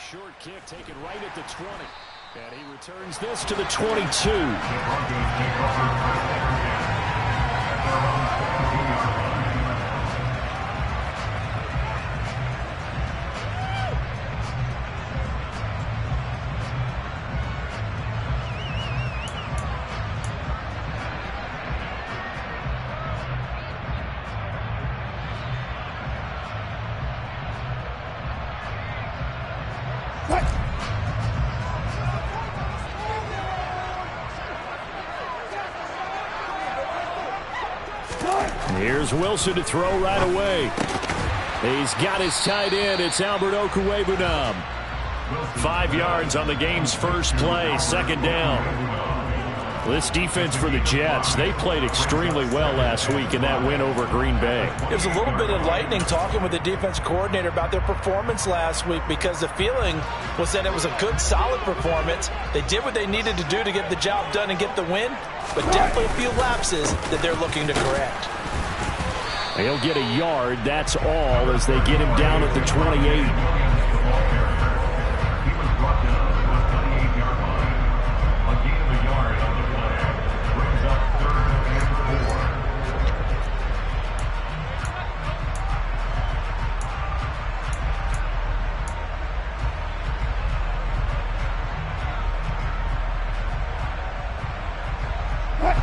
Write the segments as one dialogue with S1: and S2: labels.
S1: short kick taken right at the 20. And he returns this to the 22. Here's Wilson to throw right away. He's got his tight end. It's Albert Okwuegbunam. 5 yards on the game's first play, second down. This defense for the Jets, they played extremely well last week in that win over Green Bay.
S2: It was a little bit enlightening talking with the defense coordinator about their performance last week, because the feeling was that it was a good, solid performance. They did what they needed to do to get the job done and get the win, but definitely a few lapses that they're looking to correct.
S1: He'll get a yard, that's all, as they get him down at the 28.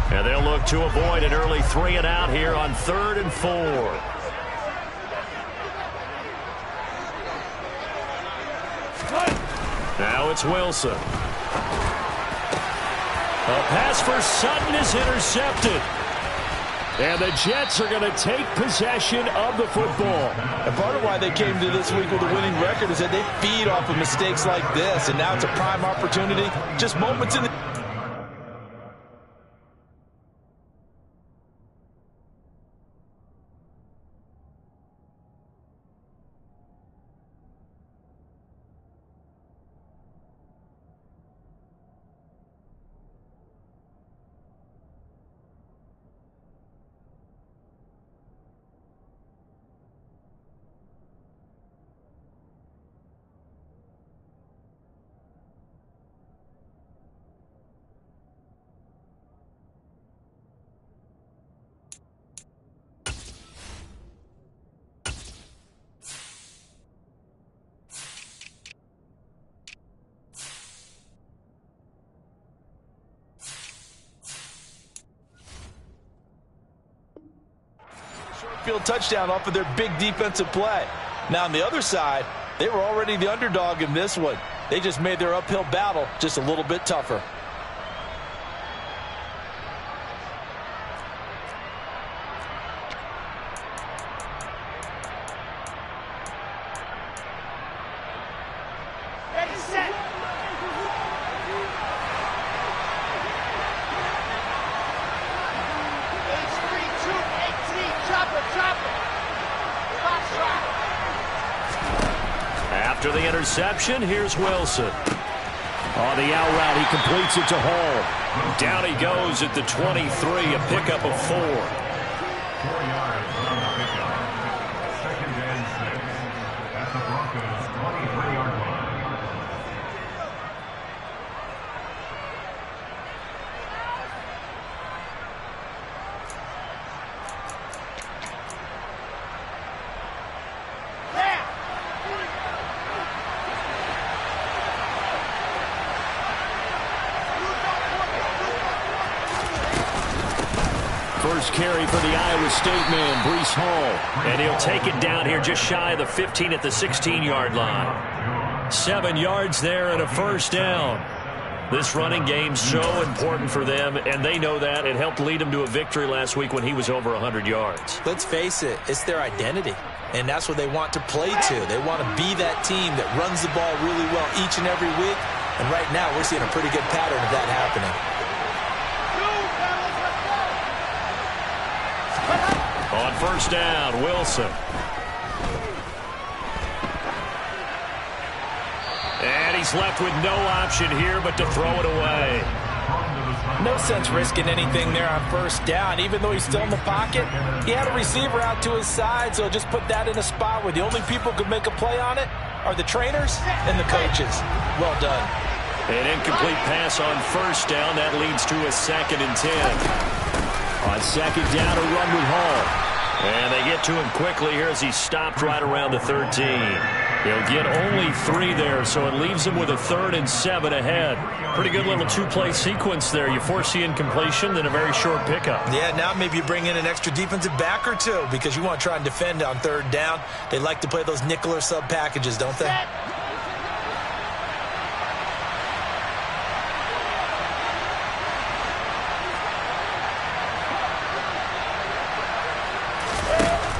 S1: And they'll look to avoid an early 3 and out here on 3rd and 4. Now it's Wilson. A pass for Sutton is intercepted. And the Jets are going to take possession of the football.
S2: And part of why they came to this week with a winning record is that they feed off of mistakes like this. And now it's a prime opportunity. Just moments in the... field touchdown off of their big defensive play. Now on the other side, they were already the underdog in this one. They just made their uphill battle just a little bit tougher.
S1: After the interception, here's Wilson. On the out route, he completes it to Hall. Down he goes at the 23, a pickup of 4.
S3: 4 yards on the pickup. 2nd and 6 at the Broncos' 23-yard line.
S1: First carry for the Iowa State man, Breece Hall. And he'll take it down here just shy of the 15 at the 16-yard line. 7 yards there and a first down. This running game's so important for them, and they know that. It helped lead them to a victory last week when he was over 100 yards.
S2: Let's face it, it's their identity, and that's what they want to play to. They want to be that team that runs the ball really well each and every week, and right now we're seeing a pretty good pattern of that happening.
S1: On first down, Wilson. And he's left with no option here but to throw it away.
S2: No sense risking anything there on first down. Even though he's still in the pocket, he had a receiver out to his side, so just put that in a spot where the only people could make a play on it are the trainers and the coaches. Well done.
S1: An incomplete pass on first down. That leads to a 2nd and 10. On 2nd down, a run with Hall. And they get to him quickly here as he stopped right around the 13. He'll get only 3 there, so it leaves him with a 3rd and 7 ahead. Pretty good little 2-play sequence there. You force the incompletion, then a very short pickup.
S2: Yeah, now maybe you bring in an extra defensive back or 2 because you want to try and defend on 3rd down. They like to play those nickel or sub packages, don't they?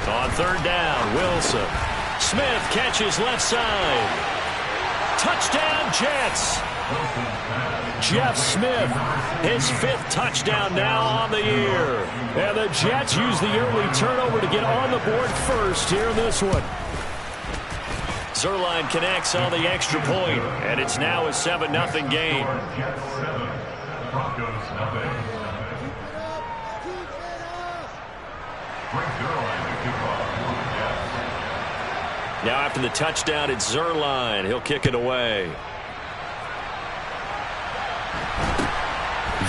S1: On 3rd down, Wilson. Smith catches left side. Touchdown, Jets. Jeff Smith, his 5th touchdown now on the year. And the Jets use the early turnover to get on the board first here in this one. Zerline connects on the extra point, and it's now a 7-0 game.
S3: Jets 7, Broncos nothing. Frank Zerline to kick off for the Jets.
S1: Now after the touchdown, it's Zerline. He'll kick it away.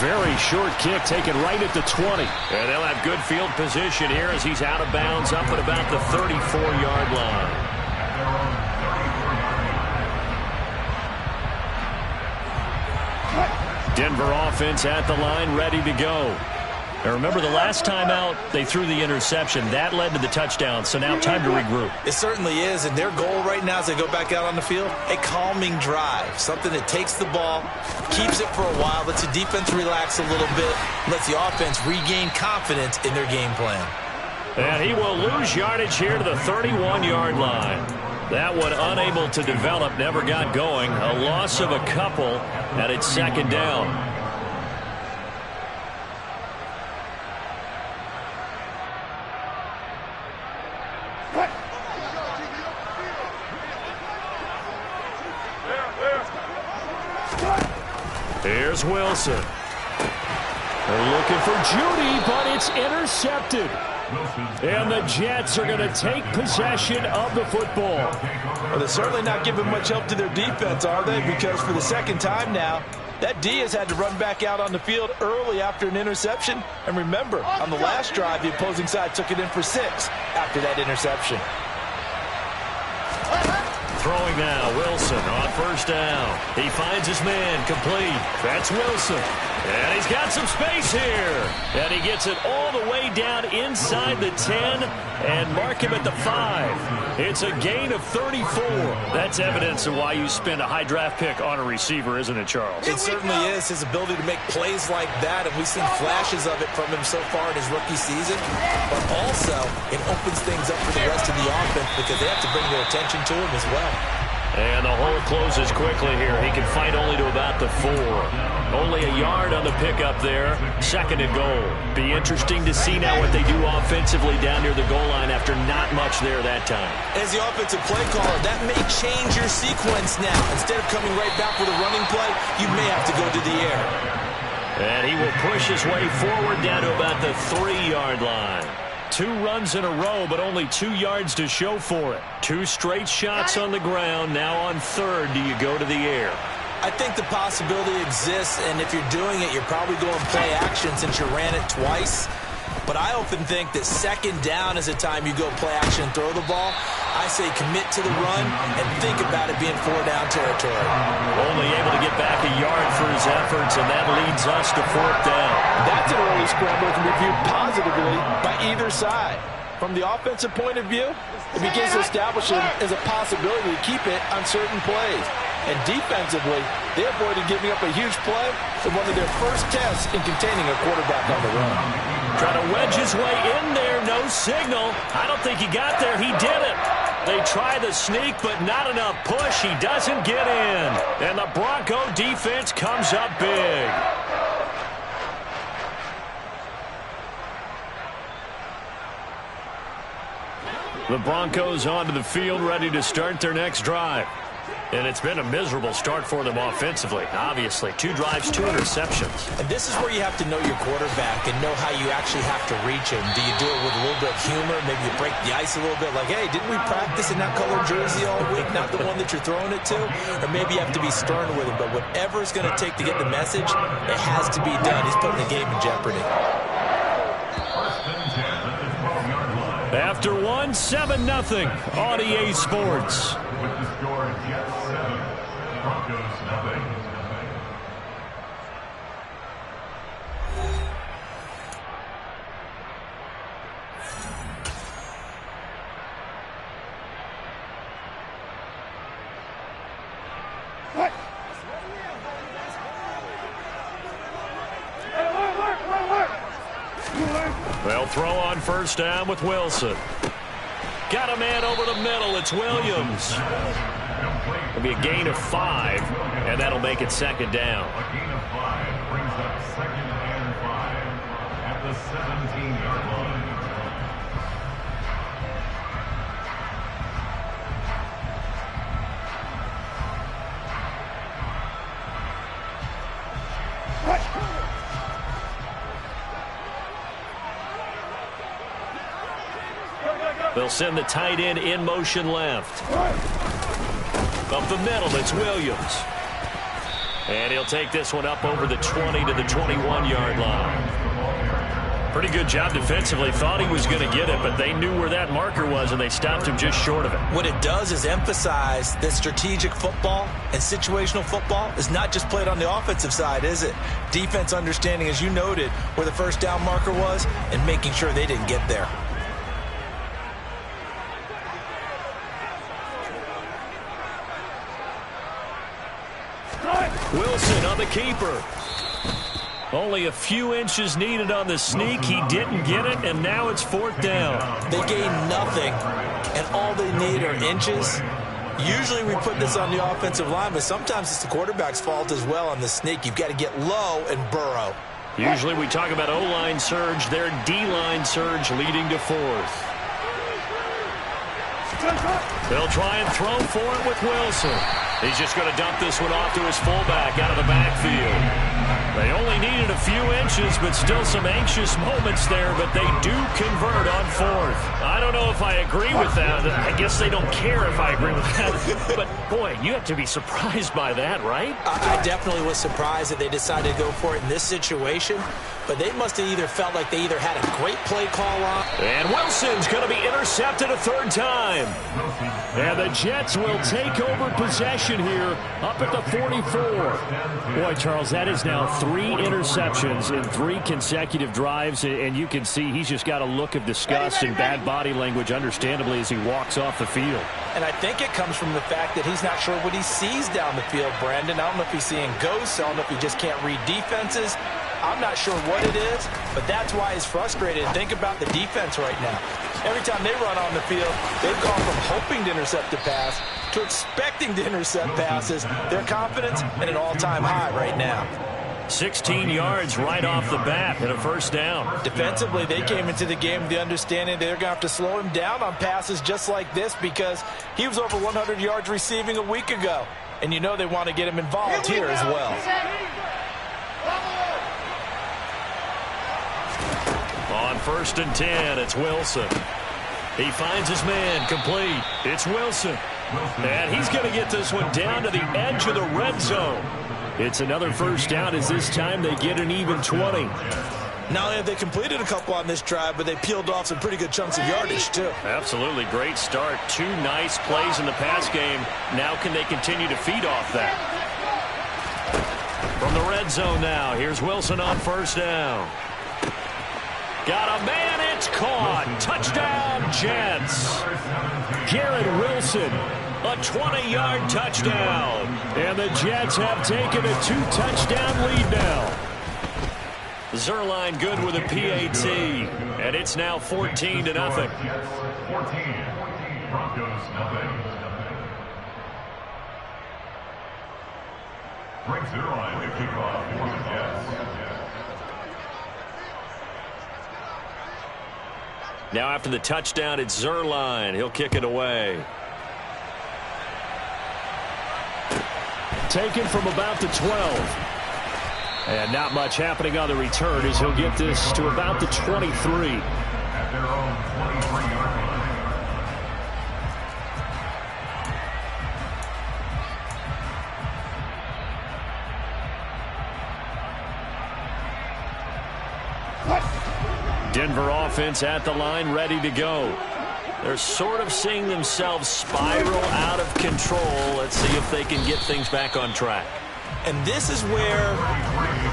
S4: Very short kick taken right at the 20.
S1: And they'll have good field position here as he's out of bounds up at about the 34-yard line. Denver offense at the line, ready to go. And remember, the last time out, they threw the interception. That led to the touchdown, so now time to regroup.
S2: It certainly is, and their goal right now as they go back out on the field, a calming drive, something that takes the ball, keeps it for a while, lets the defense relax a little bit, lets the offense regain confidence in their game plan.
S1: And he will lose yardage here to the 31-yard line. That one unable to develop, never got going. A loss of a couple, and it's 2nd down. Here's Wilson. They're looking for Judy, but it's intercepted. And the Jets are going to take possession of the football.
S2: Well, they're certainly not giving much help to their defense, are they? Because for the 2nd time now, that D has had to run back out on the field early after an interception. And remember, on the last drive, the opposing side took it in for 6 after that interception.
S1: Throwing now, Wilson on 1st down. He finds his man, complete. That's Wilson. And he's got some space here. And he gets it all the way down inside the 10 and mark him at the 5. It's a gain of 34. That's evidence of why you spend a high draft pick on a receiver, isn't it, Charles?
S2: It certainly is, his ability to make plays like that, and we've seen flashes of it from him so far in his rookie season. But also, it opens things up for the rest of the offense because they have to bring their attention to him as well.
S1: And the hole closes quickly here. He can fight only to about the 4. Only a yard on the pickup there. 2nd and goal. Be interesting to see now what they do offensively down near the goal line after not much there that time.
S2: As the offensive play caller, that may change your sequence now. Instead of coming right back with a running play, you may have to go to the air.
S1: And he will push his way forward down to about the 3-yard line. 2 runs in a row, but only 2 yards to show for it. 2 straight shots on the ground. Now on 3rd, do you go to the air?
S2: I think the possibility exists, and if you're doing it, you're probably going play action since you ran it twice. But I often think that 2nd down is a time you go play action and throw the ball. I say commit to the run and think about it being 4-down territory.
S1: Only able to get back a yard for his efforts, and that leads us to 4th down.
S2: That's an early scramble that can be viewed positively by either side. From the offensive point of view, it begins to establish it as a possibility to keep it on certain plays. And defensively, they avoided giving up a huge play in one of their first tests in containing a quarterback on the run.
S1: Trying to wedge his way in there, no signal. I don't think he got there. He did it. They try the sneak, but not enough push. He doesn't get in. And the Bronco defense comes up big. The Broncos onto the field, ready to start their next drive. And it's been a miserable start for them offensively. Obviously, 2 drives, 2 interceptions.
S2: And this is where you have to know your quarterback and know how you actually have to reach him. Do you do it with a little bit of humor? Maybe you break the ice a little bit, like, hey, didn't we practice in that colored jersey all week, not the one that you're throwing it to? Or maybe you have to be stern with him. But whatever it's going to take to get the message, it has to be done. He's putting the game in jeopardy.
S1: After 1, 7-0 on EA Sports.
S3: With the score, Jets 7, Broncos nothing.
S1: They'll throw on first down with Wilson. Got a man over the middle. It's Williams. It'll be a gain of 5, and that'll make it second down.
S3: A gain of 5 brings up 2nd and 5 at the 17-yard line.
S1: They'll send the tight end in motion left. Up the middle, it's Williams. And he'll take this one up over the 20 to the 21-yard line. Pretty good job defensively. Thought he was going to get it, but they knew where that marker was, and they stopped him just short of it.
S2: What it does is emphasize that strategic football and situational football is not just played on the offensive side, is it? Defense understanding, as you noted, where the first down marker was and making sure they didn't get there.
S1: Wilson on the keeper. Only a few inches needed on the sneak. He didn't get it, and now it's 4th down.
S2: They gain nothing, and all they need are inches. Usually we put this on the offensive line, but sometimes it's the quarterback's fault as well on the sneak. You've got to get low and burrow.
S1: Usually we talk about O-line surge. Their D-line surge leading to 4th. They'll try and throw for it with Wilson. He's just going to dump this one off to his fullback out of the backfield. They only needed a few inches, but still some anxious moments there, but they do convert on 4th. I don't know if I agree with that. I guess they don't care if I agree with that. But, boy, you have to be surprised by that, right?
S2: I definitely was surprised that they decided to go for it in this situation, but they must have either felt like they either had a great play call on.
S1: And Wilson's going to be intercepted a 3rd time. And the Jets will take over possession here up at the 44. Boy, Charles, that is now 3 interceptions in 3 consecutive drives, and you can see he's just got a look of disgust and bad body language, understandably, as he walks off the field.
S2: And I think it comes from the fact that he's not sure what he sees down the field, Brandon. I don't know if he's seeing ghosts. I don't know if he just can't read defenses. I'm not sure what it is, but that's why he's frustrated. Think about the defense right now. Every time they run on the field, they've gone from hoping to intercept a pass to expecting to intercept passes. Their confidence at an all-time high right now.
S1: 16 yards right off the bat and a 1st down.
S2: Defensively, they came into the game with the understanding they're going to have to slow him down on passes just like this because he was over 100 yards receiving a week ago. And you know they want to get him involved here as well.
S1: On 1st and 10, it's Wilson. He finds his man, complete. It's Wilson. And he's going to get this one down to the edge of the red zone. It's another 1st down as this time they get an even 20.
S2: Not only have they completed a couple on this drive, but they peeled off some pretty good chunks of yardage, too.
S1: Absolutely great start. 2 nice plays in the pass game. Now can they continue to feed off that? From the red zone now, here's Wilson on 1st down. Got a man, it's caught. Touchdown, Jets. Garrett Wilson, a 20-yard touchdown. And the Jets have taken a 2-touchdown lead now. Zerline good with a PAT, and it's now 14-0.
S3: 14, Broncos nothing. Frank Zerline to kick off for the Jets.
S1: Now after the touchdown, it's Zerline. He'll kick it away.
S4: taken from about the 12.
S1: And not much happening on the return as he'll get this to about the 23.
S3: At their own 23-yard line.
S1: Denver offense at the line, ready to go. They're sort of seeing themselves spiral out of control. Let's see if they can get things back on track.
S2: And this is where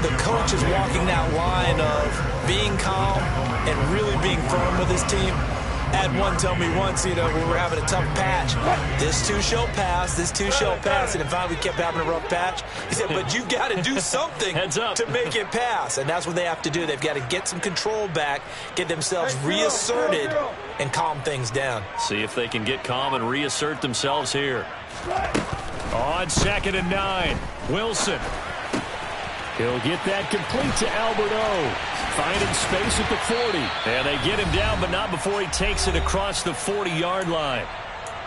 S2: the coach is walking that line of being calm and really being firm with his team. Had one tell me once, we were having a tough patch. This too shall pass, this too shall pass. And finally we kept having a rough patch. He said, but you got to do something to make it pass. And that's what they have to do. They've got to get some control back, get themselves reasserted, and calm things down.
S1: See if they can get calm and reassert themselves here. On 2nd and 9, Wilson. He'll get that complete to Alberto. Finding space at the 40. And they get him down, but not before he takes it across the 40-yard line.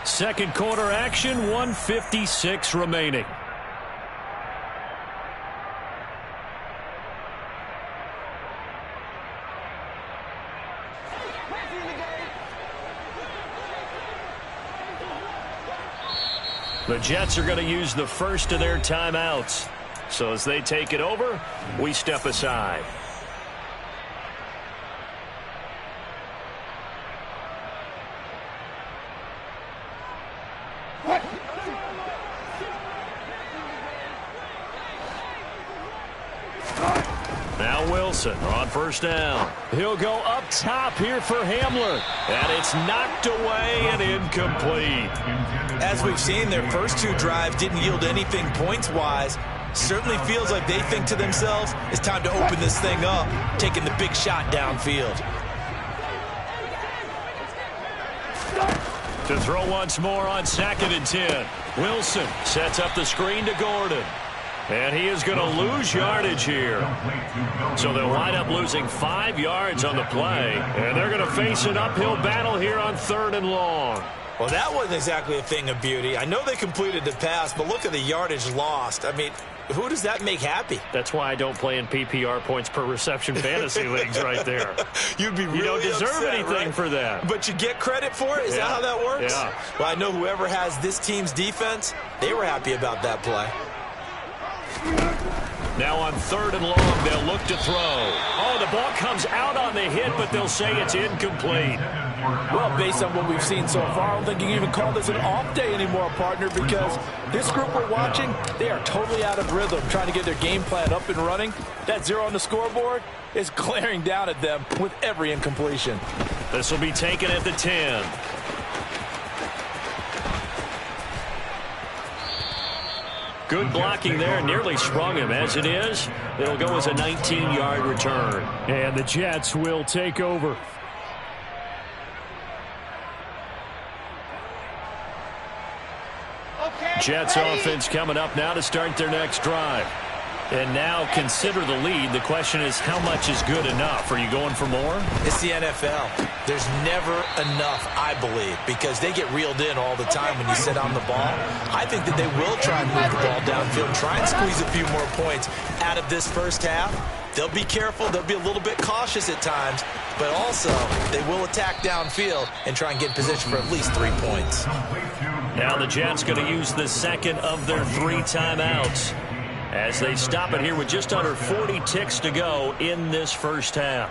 S1: Second quarter action, 1:56 remaining. The Jets are going to use the first of their timeouts. So as they take it over, we step aside. Now Wilson on first down. He'll go up top here for Hamler. And it's knocked away and incomplete.
S2: As we've seen, their first two drives didn't yield anything points-wise. Certainly feels like they think to themselves, it's time to open this thing up, taking the big shot downfield.
S1: To throw once more on 2nd and 10. Wilson sets up the screen to Gordon. And he is going to lose yardage here. So they'll wind up losing 5 yards on the play. And they're going to face an uphill battle here on 3rd and long.
S2: Well, that wasn't exactly a thing of beauty. I know they completed the pass, but look at the yardage lost. I mean, who does that make happy?
S1: That's why I don't play in PPR points per reception fantasy leagues right there.
S2: You'd be really
S1: You don't deserve
S2: upset,
S1: anything
S2: right?
S1: for that.
S2: But you get credit for it? Is that how that works?
S1: Yeah.
S2: Well, I know whoever has this team's defense, they were happy about that play.
S1: Now on 3rd and long, they'll look to throw. Oh, the ball comes out on the hit, but they'll say it's incomplete.
S5: Well, based on what we've seen so far, I don't think you can even call this an off day anymore, partner, because this group we're watching, they are totally out of rhythm, trying to get their game plan up and running. That 0 on the scoreboard is glaring down at them with every incompletion.
S1: This will be taken at the 10. Good blocking there, nearly sprung him. As it is, it'll go as a 19-yard return.
S4: And the Jets will take over.
S1: Jets offense coming up now to start their next drive. And now consider the lead. The question is, how much is good enough? Are you going for more?
S2: It's the NFL. There's never enough, I believe, because they get reeled in all the time when you sit on the ball. I think that they will try and move the ball downfield, try and squeeze a few more points out of this first half. They'll be careful. They'll be a little bit cautious at times, but also they will attack downfield and try and get in position for at least 3 points.
S1: Now the Jets going to use the second of their 3 timeouts as they stop it here with just under 40 ticks to go in this first half.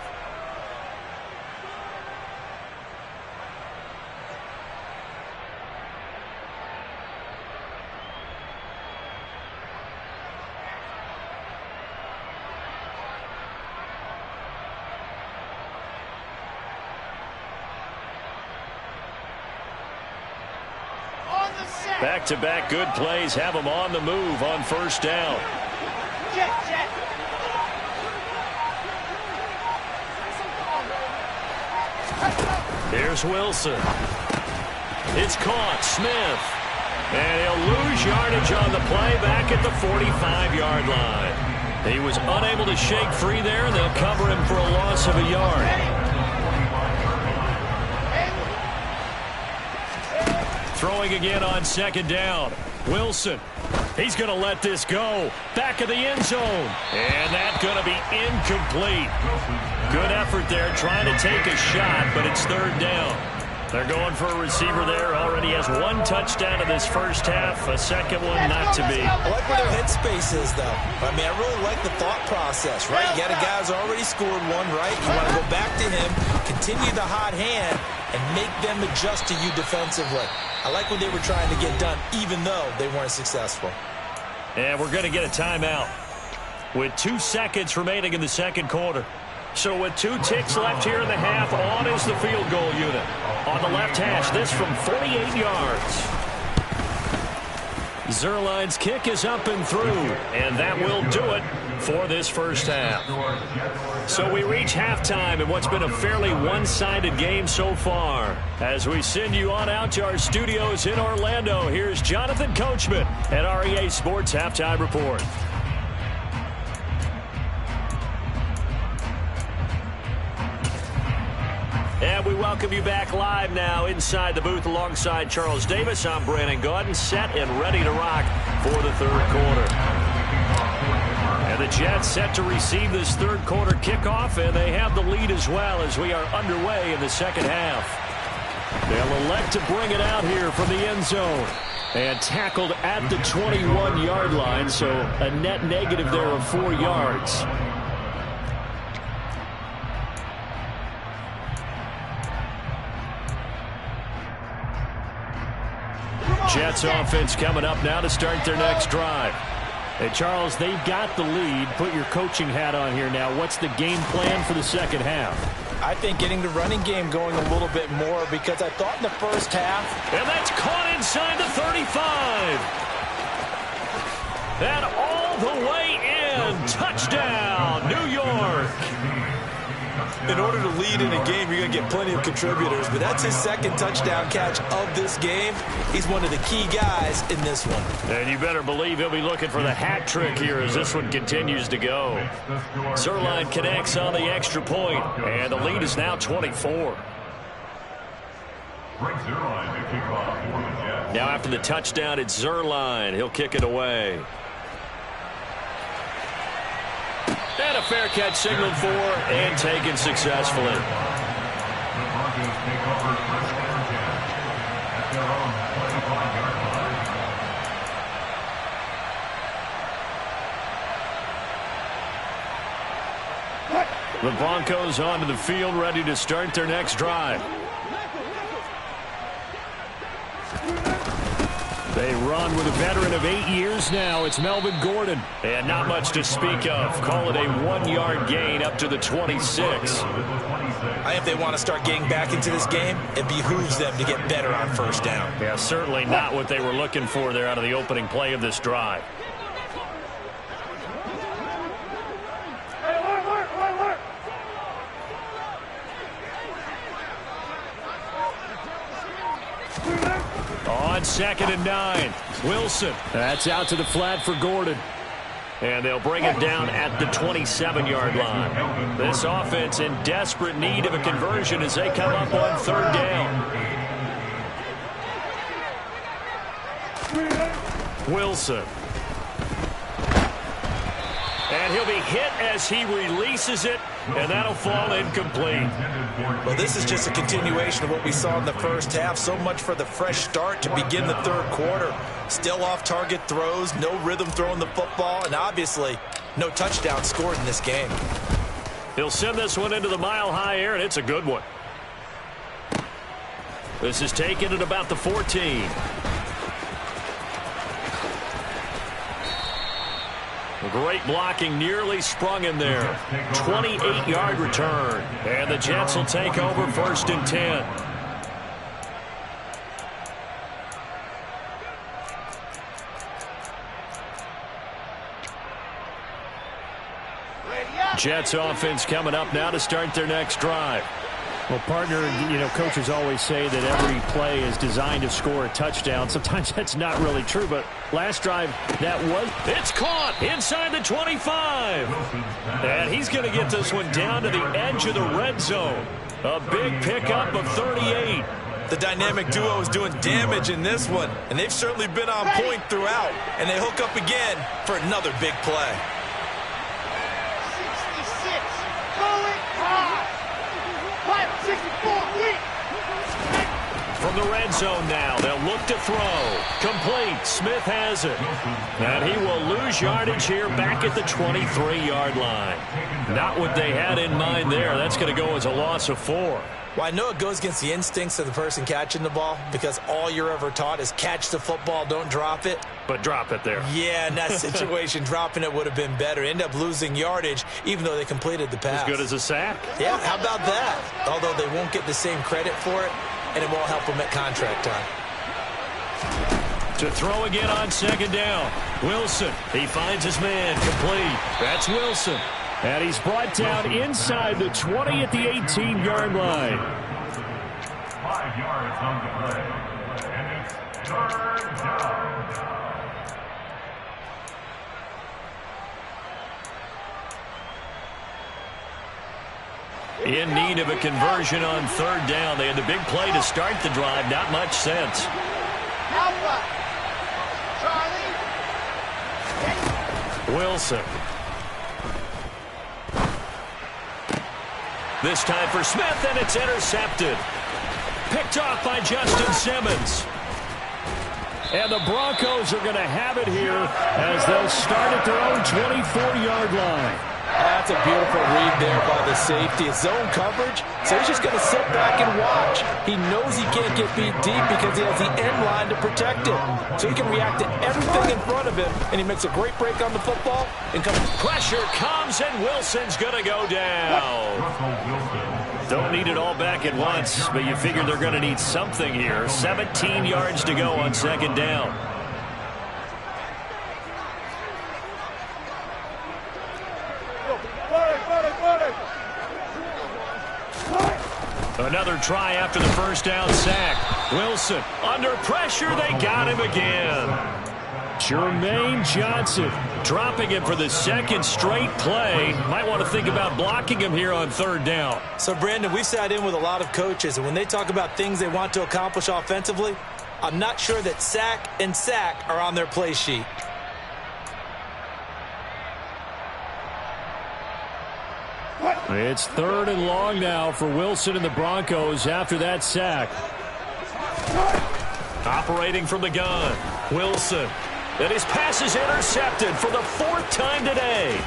S1: Back-to-back good plays have them on the move on first down. Here's Wilson. It's caught. Smith. And he'll lose yardage on the play back at the 45-yard line. He was unable to shake free there, and they'll cover him for a loss of a yard. Throwing again on second down. Wilson. He's going to let this go. Back of the end zone. And that's going to be incomplete. Good effort there trying to take a shot, but it's third down. They're going for a receiver there. Already has one touchdown in this first half. A second one not to be.
S2: I like where their headspace is, though. I mean, I really like the thought process, right? You got a guy who's already scored one, right? You want to go back to him, continue the hot hand, and make them adjust to you defensively. I like what they were trying to get done, even though they weren't successful.
S1: And we're going to get a timeout with 2 seconds remaining in the second quarter. So with 2 ticks left here in the half, on is the field goal unit. On the left hash, this from 48 yards. Zerline's kick is up and through, and that will do it for this first half. So we reach halftime in what's been a fairly one-sided game so far. As we send you on out to our studios in Orlando, here's Jonathan Coachman at REA Sports Halftime Report. And we welcome you back live now inside the booth alongside Charles Davis. I'm Brandon Gaudin, set and ready to rock for the third quarter. And the Jets set to receive this third quarter kickoff, and they have the lead as well as we are underway in the second half. They'll elect to bring it out here from the end zone. And tackled at the 21-yard line, so a net negative there of 4 yards. Jets offense coming up now to start their next drive.
S4: Hey, Charles, they've got the lead. Put your coaching hat on here now. What's the game plan for the second half?
S2: I think getting the running game going a little bit more, because I thought in the first half.
S1: And that's caught inside the 35. And all the way in. Touchdown, New York.
S2: In order to lead in a game, you're going to get plenty of contributors, but that's his second touchdown catch of this game. He's one of the key guys in this one.
S1: And you better believe he'll be looking for the hat trick here as this one continues to go. Zerline connects on the extra point, and the lead is now 24. Now after the touchdown, it's Zerline. He'll kick it away. And a fair catch signaled for and taken successfully.
S3: The Broncos take over first down 10 at their own 25-yard line.
S1: The Broncos onto the field, ready to start their next drive.
S4: They run with a veteran of 8 years now. It's Melvin Gordon.
S1: And not much to speak of. Call it a 1-yard gain up to the 26.
S2: I think if they want to start getting back into this game, it behooves them to get better on first down.
S1: Yeah, certainly not what they were looking for there out of the opening play of this drive. On 2nd and 9, Wilson.
S4: That's out to the flat for Gordon.
S1: And they'll bring it down at the 27-yard line. This offense in desperate need of a conversion as they come up on third down. Wilson. And he'll be hit as he releases it, and that'll fall incomplete.
S2: Well, this is just a continuation of what we saw in the first half. So much for the fresh start to begin the third quarter. Still off-target throws, no rhythm throwing the football, and obviously no touchdown scored in this game.
S1: He'll send this one into the mile-high air, and it's a good one. This is taken at about the 14. Great blocking, nearly sprung him there. 28-yard return. And the Jets will take over 1st and 10. Jets offense coming up now to start their next drive.
S4: Well, partner, coaches always say that every play is designed to score a touchdown. Sometimes that's not really true, but last drive, that was.
S1: It's caught inside the 25. And he's going to get this one down to the edge of the red zone. A big pickup of 38.
S2: The dynamic duo is doing damage in this one, and they've certainly been on point throughout. And they hook up again for another big play.
S6: 66, going hard. 564, weak.
S1: From the red zone now, they'll look to throw. Complete. Smith has it. And he will lose yardage here back at the 23-yard line. Not what they had in mind there. That's going to go as a loss of 4.
S2: Well, I know it goes against the instincts of the person catching the ball because all you're ever taught is catch the football, don't drop it.
S1: But drop it there.
S2: Yeah, in that situation, dropping it would have been better. End up losing yardage, even though they completed the pass.
S1: As good as a sack.
S2: Yeah, how about that? Although they won't get the same credit for it, and it won't help them at contract time.
S1: To throw again on second down. Wilson, he finds his man, complete. That's Wilson.
S4: And he's brought down inside the 20 at the 18-yard line.
S3: 5 yards on the play. And it's 3rd down.
S1: In need of a conversion on 3rd down. They had the big play to start the drive. Not much sense.
S6: Alpha. Charlie.
S1: Wilson. This time for Smith, and it's intercepted. Picked off by Justin Simmons.
S4: And the Broncos are going to have it here as they'll start at their own 24-yard line.
S5: That's a beautiful read there by the safety. It's zone coverage, so he's just going to sit back and watch. He knows he can't get beat deep because he has the end line to protect him. So he can react to everything in front of him, and he makes a great break on the football. And
S1: Pressure comes, and Wilson's going to go down. Don't need it all back at once, but you figure they're going to need something here. 17 yards to go on 2nd down. Another try after the 1st down sack. Wilson under pressure. They got him again.
S4: Jermaine Johnson
S1: dropping him for the 2nd straight play. Might want to think about blocking him here on 3rd down.
S2: So, Brandon, we've sat in with a lot of coaches, and when they talk about things they want to accomplish offensively, I'm not sure that sack and sack are on their play sheet.
S4: It's 3rd and long now for Wilson and the Broncos after that sack.
S1: Operating from the gun, Wilson. And his pass is intercepted for the 4th time today.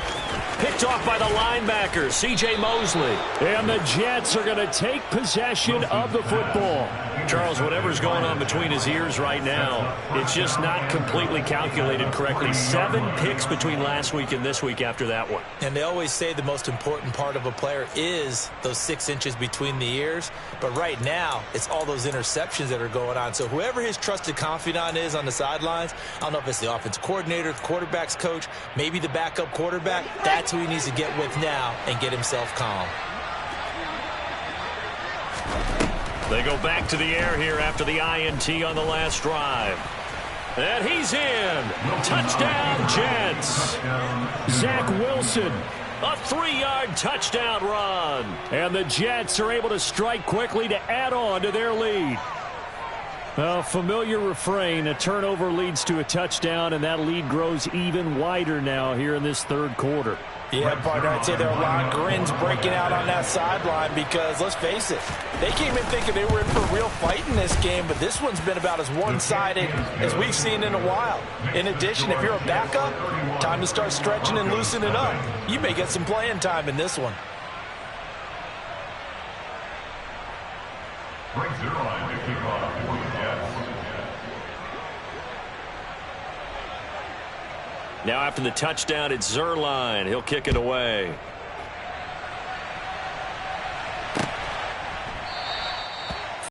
S1: Picked off by the linebacker, C.J. Mosley.
S4: And the Jets are going to take possession of the football.
S1: Charles, whatever's going on between his ears right now, it's just not completely calculated correctly. 7 picks between last week and this week after that one.
S2: And they always say the most important part of a player is those 6 inches between the ears. But right now, it's all those interceptions that are going on. So whoever his trusted confidant is on the sidelines, I don't know if it's the offensive coordinator, the quarterback's coach, maybe the backup quarterback, that's who he needs to get with now and get himself calm.
S1: They go back to the air here after the INT on the last drive. And he's in. Touchdown, Jets.
S4: Zach Wilson.
S1: A 3-yard touchdown run.
S4: And the Jets are able to strike quickly to add on to their lead. A familiar refrain, a turnover leads to a touchdown, and that lead grows even wider now here in this 3rd quarter.
S5: Yeah, partner, I'd say there are a lot of grins breaking out on that sideline because, let's face it, they came in thinking they were in for a real fight in this game, but this one's been about as one-sided as we've seen in a while. In addition, if you're a backup, time to start stretching and loosening up. You may get some playing time in this one.
S3: Brings their line to kick off for the Jets.
S1: Now after the touchdown, it's Zerline. He'll kick it away.